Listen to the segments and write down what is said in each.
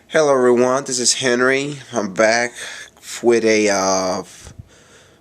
Hello everyone, this is Henry. I'm back with a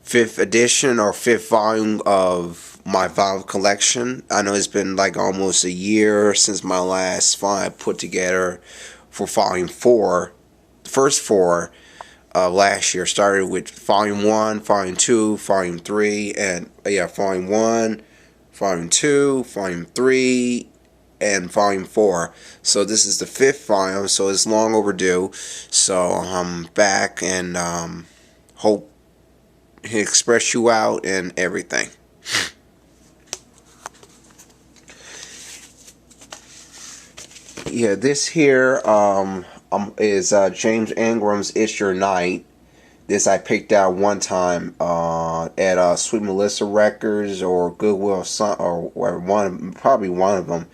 fifth edition or fifth volume of my vinyl collection. I know it's been like almost a year since my last volume I put together for volume 4. The first 4 last year started with volume 1, volume 2, volume 3, and volume 1, volume 2, volume 3, and volume 4. So this is the fifth volume, so it's long overdue. So I'm back and hope he express you out and everything. Yeah, this here is James Ingram's "It's Your Night." This I picked out one time at Sweet Melissa Records or Goodwill, or probably one of them.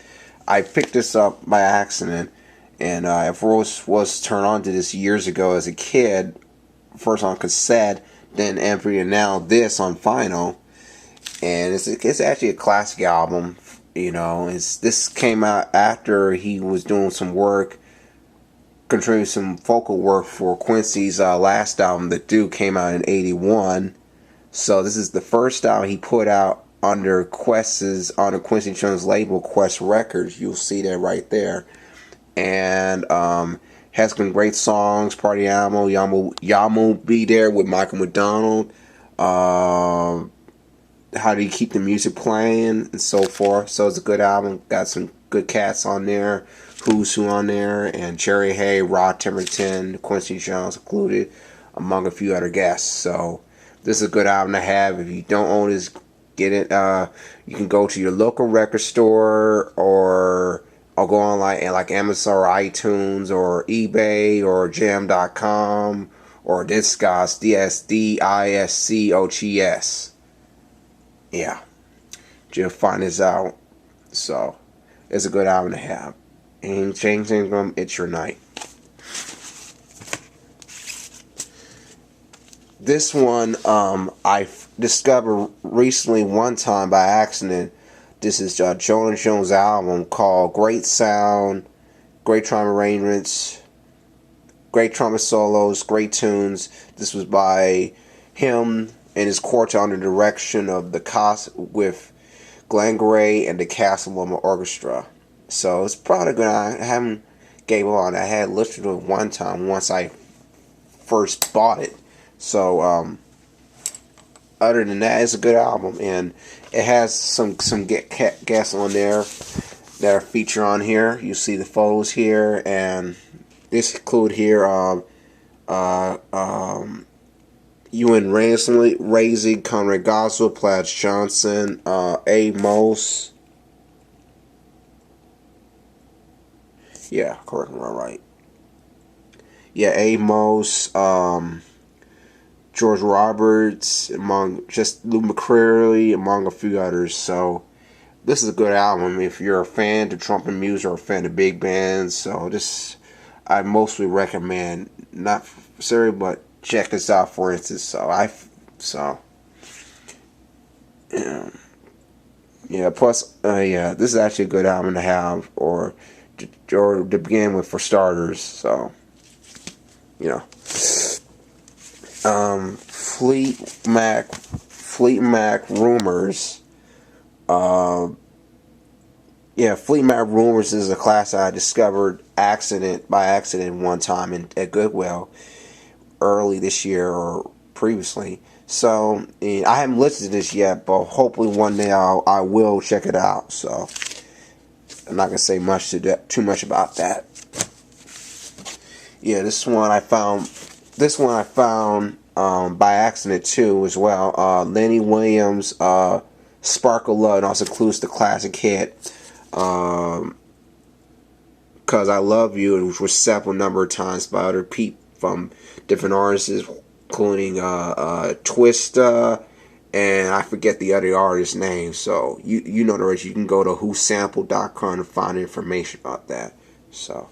I picked this up by accident, and I first was turned on to this years ago as a kid, first on cassette, then every and now this on vinyl, and it's actually a classic album. This came out after he was doing some work, contributing some vocal work for Quincy's last album, The Duke, came out in '81. So this is the first album he put out under Quincy Jones' label, Quest Records. You'll see that right there. And has some great songs, Party Animal, Yamu Be There with Michael McDonald, How Do You Keep the Music Playing, and so forth. So it's a good album. Got some good cats on there. Who's Who on there, and Jerry Hay, Rod Timmerton, Quincy Jones included, among a few other guests. So this is a good album to have. If you don't own this, get it. You can go to your local record store or go online and like Amazon or iTunes or eBay or Jam.com or Discogs, DSDISCOGS. Yeah, you'll find this out. So it's a good album to have. And James Ingram, "It's Your Night." This one I discovered recently one time by accident. This is Jonah Jones' album called Great Sound, Great Trumpet Arrangements, Great Trumpet Solos, Great Tunes. This was by him and his quartet under the direction of with Glenn Gray and the Castle Orchestra. So it's probably good. I haven't gave on. I had listened to it one time once I first bought it. So other than that, it's a good album, and it has some guests on there that are featured on here. You see the photos here, and this include here Ewan Raising, Conrad Goswell, Pladge Johnson, A. Mose. Yeah, correct me, right. Yeah, Amos, George Roberts, among just Lou McCreary, among a few others. So this is a good album if you're a fan of trumpet music or a fan of big bands. So this I mostly recommend, not necessarily, but check this out for instance. Yeah, yeah. Plus, yeah, this is actually a good album to have or to begin with for starters. So, you know, Fleet Mac Rumors. Yeah, Fleet Mac Rumors is a class I discovered by accident one time at Goodwill early this year or previously. So I haven't listened to this yet, but hopefully one day I will check it out. So I'm not gonna say too much about that. Yeah, this one I found by accident too as well. Lenny Williams, "Sparkle Love," and also includes the classic hit "Cause I Love You," which was sampled a number of times by other people from different artists, including Twista, and I forget the other artist's name. So you know the rest. You can go to whosampled.com to find information about that. So.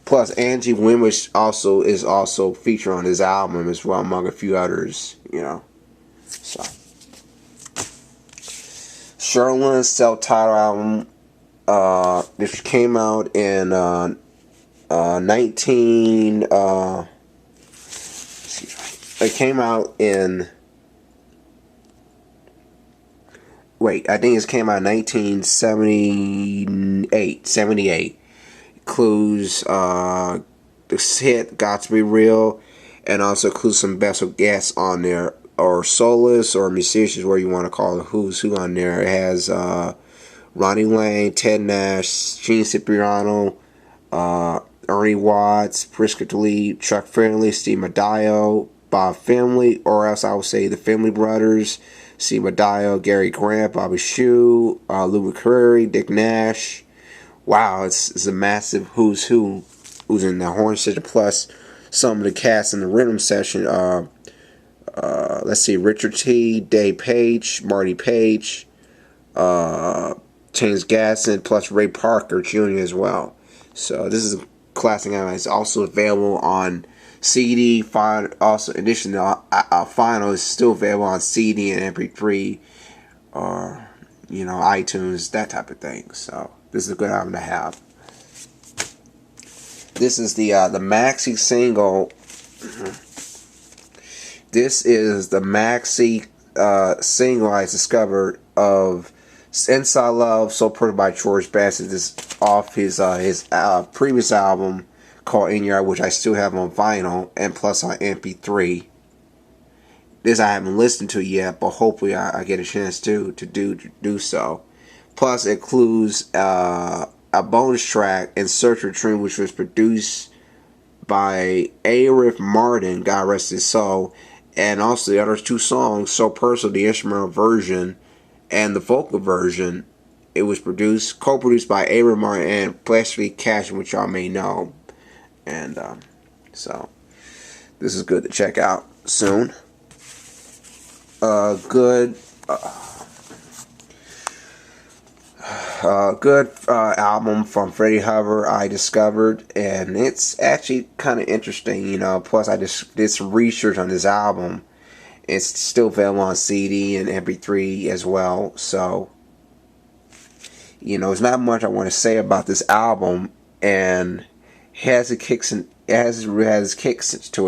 Plus, Angie Winwich is also featured on his album as well, among a few others. So Sherlin's self-titled album, which came out in 19 it came out in wait, I think it came out in 1978. Includes the hit "Got to Be Real," and also includes some special guests on there, or soloists or musicians, where you want to call it, who's who on there. It has Ronnie Lane, Ted Nash, Gene Cipriano, Ernie Watts, Prisca Lee, Chuck Finley, Steve Madio, Bob Finley, or else I would say the Finley brothers, Steve Madio, Gary Grant, Bobby Shue, Lou McCreary, Dick Nash. Wow, it's a massive who's who's in the horn section, plus some of the cast in the rhythm session. Let's see, Richard T, Dave Page, Marty Page, James Gasson, plus Ray Parker Jr. as well. So this is a classic album. It's also available on CD. Also, in addition to final, is still available on CD and MP3, or iTunes, that type of thing. So this is a good album to have. This is the maxi single. This is the maxi single I discovered of "Inside Love," So Pretty by George Bassett. This is off his previous album called "In Your Eye," which I still have on vinyl and plus on MP3. This I haven't listened to yet, but hopefully I get a chance to do so. Plus, it includes a bonus track in "Search for Dream," which was produced by Arif Martin, God rest his soul, and also the other two songs, "So Personal," the instrumental version, and the vocal version. It was co-produced by Arif Martin and Fleshly Cash, which y'all may know, and so this is good to check out soon. Good album from Freddie Hubbard I discovered, and it's actually kind of interesting, plus I just did some research on this album. It's still available on CD and MP3 as well, so there's not much I want to say about this album, and it has kicks to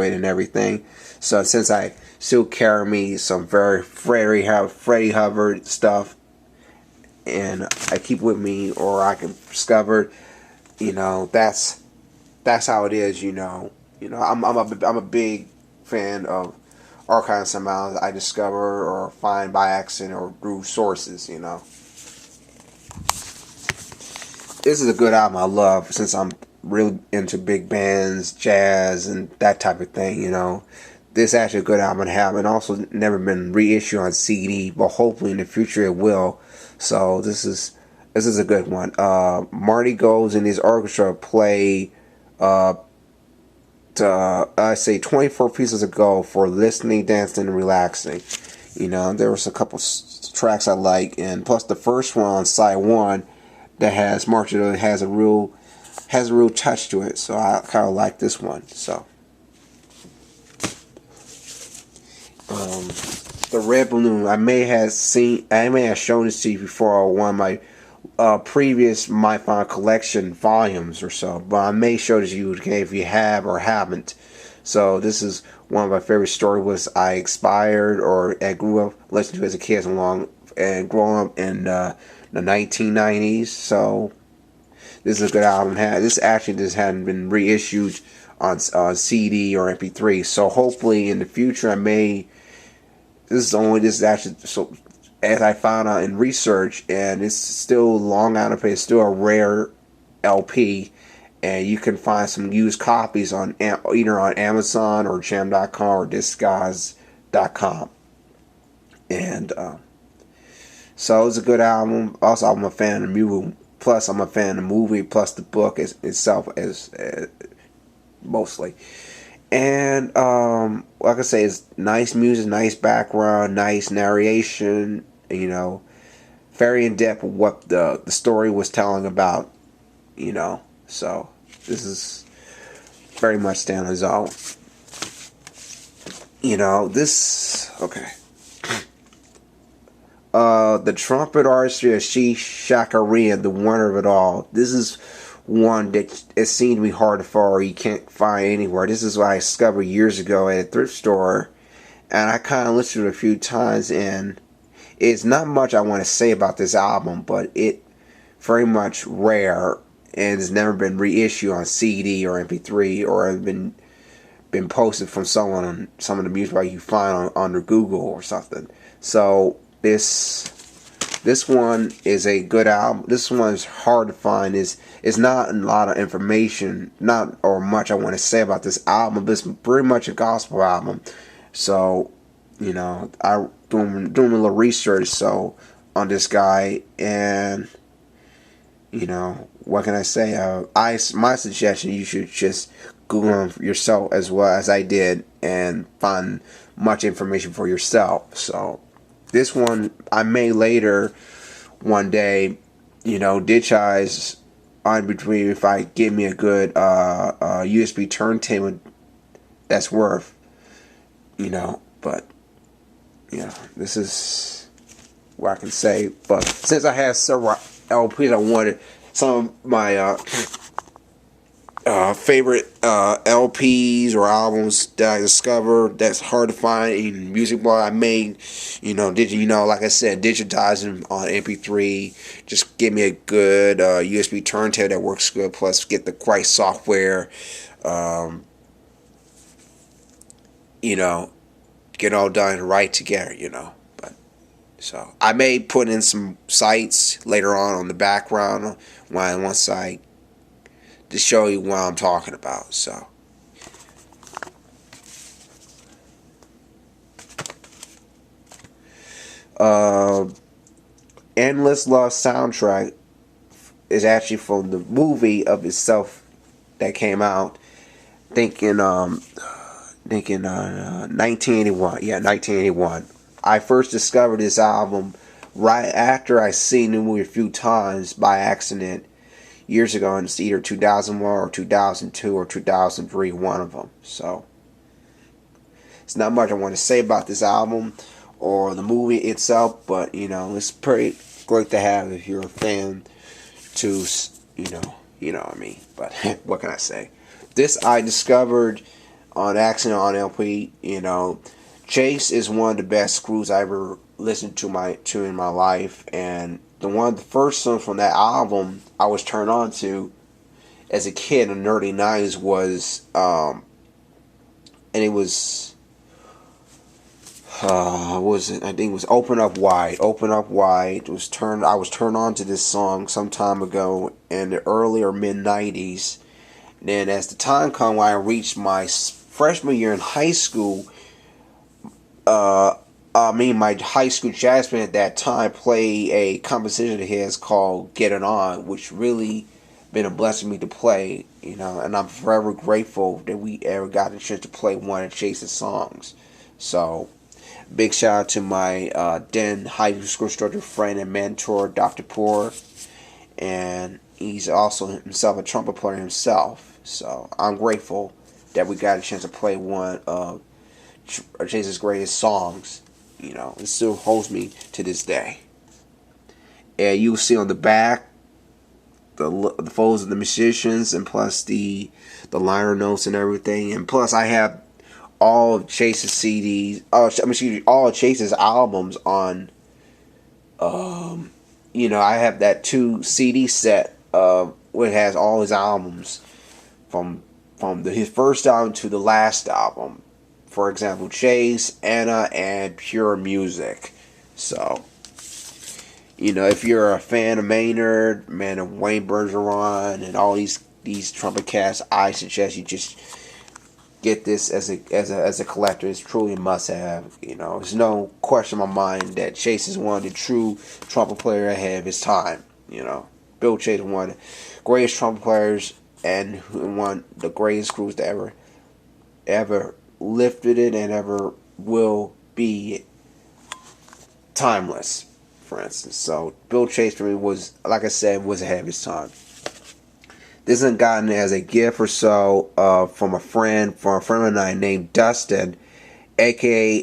it and everything. So since I still carry me some very Freddie Hubbard stuff, and I keep with me, or I can discover, that's how it is. I'm a big fan of all kinds of sounds I discover or find by accident or through sources. This is a good album I love, since I'm really into big bands, jazz, and that type of thing. This is actually a good album to have, and also never been reissued on CD, but hopefully in the future it will. So this is a good one. Marty goes in his orchestra play I say 24 pieces ago for listening, dancing, and relaxing. There was a couple tracks I like, and plus the first one on side one that has Marshall has a real touch to it. So I kind of like this one. So the Red Balloon, I may have shown this to you before on one of my previous My Fine Collection volumes or so, but I may show this to you again if you have or haven't. So this is one of my favorite stories. Was I expired or I grew up listening to as a kid growing up in the 1990s. So this is a good album. This hadn't been reissued on CD or MP3. So hopefully in the future this is actually, so as I found out in research, and it's still long out of it. It's still a rare LP, and you can find some used copies on either on Amazon or Jam.com or Discogs.com. And so it's a good album. Also, I'm a fan of the movie. Plus, I'm a fan of the movie. Plus, the book itself is mostly. And like I say, it's nice music, nice background, nice narration. Very in depth of what the story was telling about. So this is very much stand on its own. Okay. The trumpet artistry of She Shakarian, the winner of it all. This is one that it seemed to be hard to find or you can't find anywhere. This is what I discovered years ago at a thrift store, and I kind of listened to it a few times, and it's not much I want to say about this album, but it very much rare and has never been reissued on CD or MP3 or has been posted from someone on some of the music like you find under Google or something. So this one is a good album. This one is hard to find. It's not a lot of information, not or much I want to say about this album, but it's pretty much a gospel album. So, I doing a little research on this guy, and what can I say? My suggestion, you should just Google him yourself as well as I did and find much information for yourself. So this one I may later one day, ditch eyes on between if I give me a good USB turntable that's worth, but this is what I can say. But since I have several LPs, I wanted some of my favorite LPs or albums that I discovered that's hard to find in music blog. I made, like I said, digitize them on MP3. Just give me a good USB turntable that works good. Plus, get the right software. Get all done right together. But so I may put in some sites later on the background once I to show you what I'm talking about. So Endless Love soundtrack is actually from the movie of itself that came out. Thinking 1981. Yeah, 1981. I first discovered this album right after I seen the movie a few times by accident years ago, and it's either 2001 or 2002 or 2003, one of them. So it's not much I want to say about this album or the movie itself, but it's pretty great to have if you're a fan to what I mean. But what can I say? This I discovered on accident on LP. Chase is one of the best screws I ever listened to in my life, and one of the first songs from that album I was turned on to as a kid in the early 90s was and it was was it? I think it was Open Up Wide. Open Up Wide I was turned on to this song some time ago in the early or mid 90s. Then as the time come when I reached my freshman year in high school, my high school jazz band at that time played a composition of his called Get It On, which really been a blessing to me to play, and I'm forever grateful that we ever got the chance to play one of Chase's songs. So, big shout out to my then high school instructor friend and mentor, Dr. Poor, and he's also himself a trumpet player himself. So, I'm grateful that we got a chance to play one of Chase's greatest songs. It still holds me to this day. And you'll see on the back the photos of the musicians, and plus the liner notes and everything. And plus, I have all of Chase's CDs. All of Chase's albums on. I have that 2 CD set where it has all his albums from his first album to the last album. For example, Chase, Anna, and Pure Music. So, if you're a fan of Maynard, man of Wayne Bergeron, and all these trumpet cats, I suggest you just get this as a collector. It's truly a must-have. There's no question in my mind that Chase is one of the true trumpet players ahead of his time. Bill Chase is one of the greatest trumpet players and one of the greatest crews to ever lifted it and ever will be timeless, for instance. So Bill Chase for me was, like I said, was ahead of his time. This is gotten as a gift or so from a friend of mine named Dustin, aka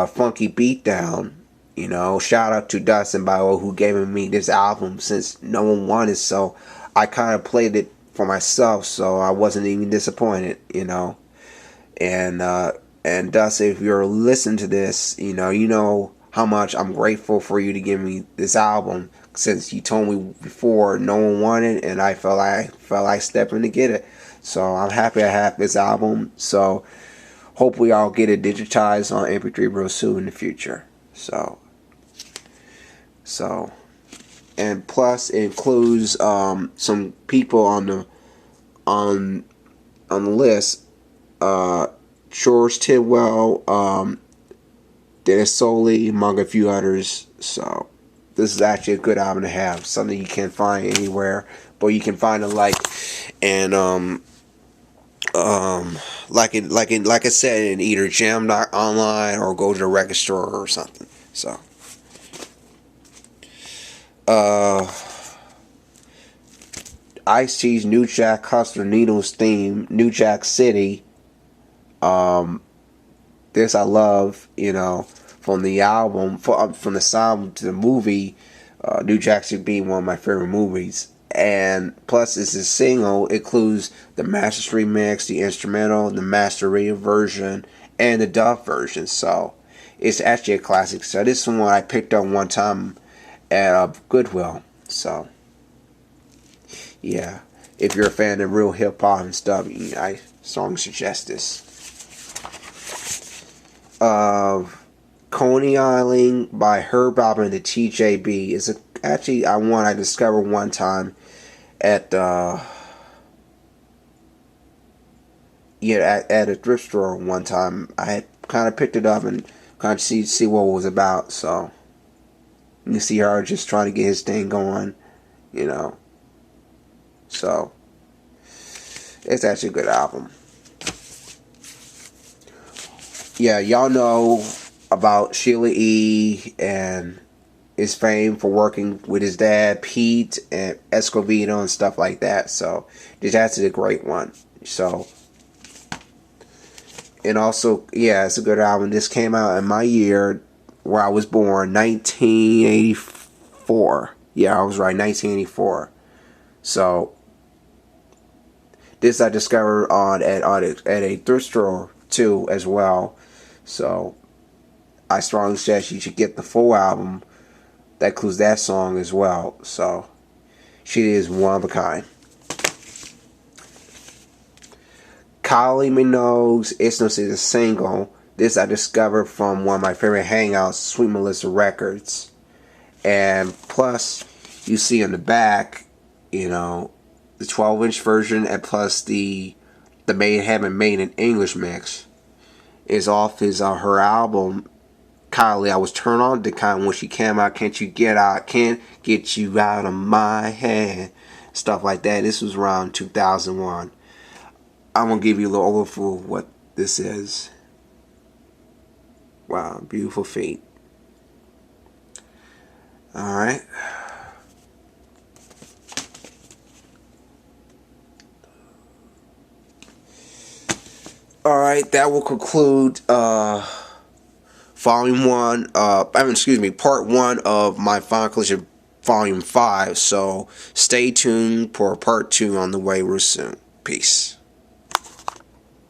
Funky Beatdown. Shout out to Dustin, by the way, who gave me this album since no one wanted. So I kind of played it for myself, so I wasn't even disappointed, and thus, if you're listening to this, you know how much I'm grateful for you to give me this album, since you told me before no one wanted, and I felt like stepping to get it. So I'm happy I have this album. So hopefully I'll get it digitized on MP3 real soon in the future. So and plus it includes some people on the list. George Tidwell, Dennis Soley, among a few others. So this is actually a good album to have. Something you can't find anywhere, but you can find it like like I said, in either Jam.online or go to the record store or something. So Ice-T's New Jack Hustler Needles theme, New Jack City. This I love, from the album, from the sound to the movie. New Jack City being one of my favorite movies. And plus, it's a single. It includes the master remix, the instrumental, the master radio version, and the dub version. So it's actually a classic. So this is one I picked up one time at Goodwill. So yeah, if you're a fan of real hip hop and stuff, I strongly suggest this. Coney Island by Herb Alpert and the TJB is actually one I discovered one time at at a thrift store one time. I had kind of picked it up and kind of see what it was about. So you see her just trying to get his thing going, So it's actually a good album. Yeah, y'all know about Sheila E. and his fame for working with his dad, Pete, and Escovedo and stuff like that. So this actually a great one. So, and also, yeah, it's a good album. This came out in my year where I was born, 1984. Yeah, I was right, 1984. So this I discovered at a thrift store too as well. So I strongly suggest you should get the full album that includes that song as well. So she is one of a kind. Kylie Minogue's It's No Secret single. This I discovered from one of my favorite hangouts, Sweet Melissa Records. And plus, you see on the back, the 12-inch version, and plus the made in English mix is off her album. Kylie, I was turned on to kind of when she came out. Can't get you out of my head, stuff like that. This was around 2001. I'm gonna give you a little overview of what this is. Wow, beautiful feet. All right. All right, that will conclude Volume 1, Part 1 of my Final Collection Volume 5. So stay tuned for Part 2 on the way real soon. Peace.